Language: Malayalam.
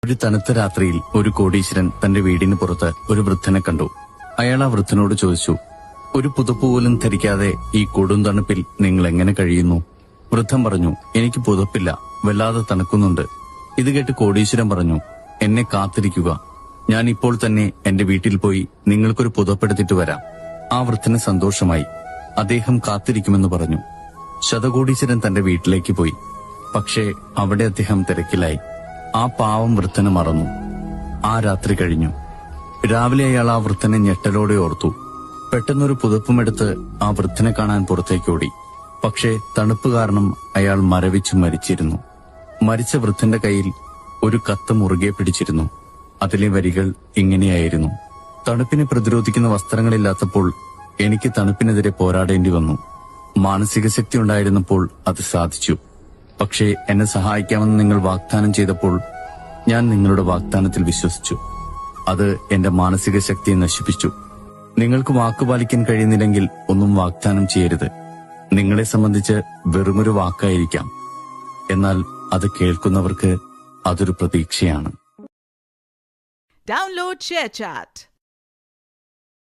ഒരു തണുത്ത രാത്രിയിൽ ഒരു കോടീശ്വരൻ തന്റെ വീടിന് പുറത്ത് ഒരു വൃദ്ധനെ കണ്ടു. അയാൾ ആ വൃദ്ധനോട് ചോദിച്ചു, ഒരു പുതപ്പ് പോലും ധരിക്കാതെ ഈ കൊടും തണുപ്പിൽ നിങ്ങൾ എങ്ങനെ കഴിയുന്നു? വൃദ്ധൻ പറഞ്ഞു, എനിക്ക് പുതപ്പില്ല, വല്ലാതെ തണുക്കുന്നുണ്ട്. ഇത് കേട്ട് കോടീശ്വരൻ പറഞ്ഞു, എന്നെ കാത്തിരിക്കുക, ഞാൻ ഇപ്പോൾ തന്നെ എന്റെ വീട്ടിൽ പോയി നിങ്ങൾക്കൊരു പുതപ്പെടുത്തിട്ട് വരാം. ആ വൃദ്ധന് സന്തോഷമായി. അദ്ദേഹം കാത്തിരിക്കുമെന്ന് പറഞ്ഞു. ശതകോടീശ്വരൻ തന്റെ വീട്ടിലേക്ക് പോയി. പക്ഷേ അവിടെ അദ്ദേഹം തിരക്കിലായി. ആ പാവം വൃദ്ധനെ മറന്നു. ആ രാത്രി കഴിഞ്ഞു. രാവിലെ അയാൾ ആ വൃദ്ധനെ ഞെട്ടലോടെ ഓർത്തു. പെട്ടെന്നൊരു പുതപ്പുമെടുത്ത് ആ വൃദ്ധനെ കാണാൻ പുറത്തേക്കോടി. പക്ഷേ തണുപ്പ് കാരണം അയാൾ മരവിച്ചു മരിച്ചിരുന്നു. മരിച്ച വൃദ്ധന്റെ കയ്യിൽ ഒരു കത്ത് മുറുകെ പിടിച്ചിരുന്നു. അതിലെ വരികൾ ഇങ്ങനെയായിരുന്നു: തണുപ്പിനെ പ്രതിരോധിക്കുന്ന വസ്ത്രങ്ങളില്ലാത്തപ്പോൾ എനിക്ക് തണുപ്പിനെതിരെ പോരാടേണ്ടി വന്നു. മാനസിക ശക്തി ഉണ്ടായിരുന്നപ്പോൾ അത് സാധിച്ചു. പക്ഷേ എന്നെ സഹായിക്കാമെന്ന് നിങ്ങൾ വാഗ്ദാനം ചെയ്തപ്പോൾ ഞാൻ നിങ്ങളുടെ വാഗ്ദാനത്തിൽ വിശ്വസിച്ചു. അത് എന്റെ മാനസിക ശക്തിയെ നശിപ്പിച്ചു. നിങ്ങൾക്ക് വാക്കുപാലിക്കാൻ കഴിയുന്നില്ലെങ്കിൽ ഒന്നും വാഗ്ദാനം ചെയ്യരുത്. നിങ്ങളെ സംബന്ധിച്ച് വെറുമൊരു വാക്കായിരിക്കാം, എന്നാൽ അത് കേൾക്കുന്നവർക്ക് അതൊരു പ്രതീക്ഷയാണ്. Download ShareChat.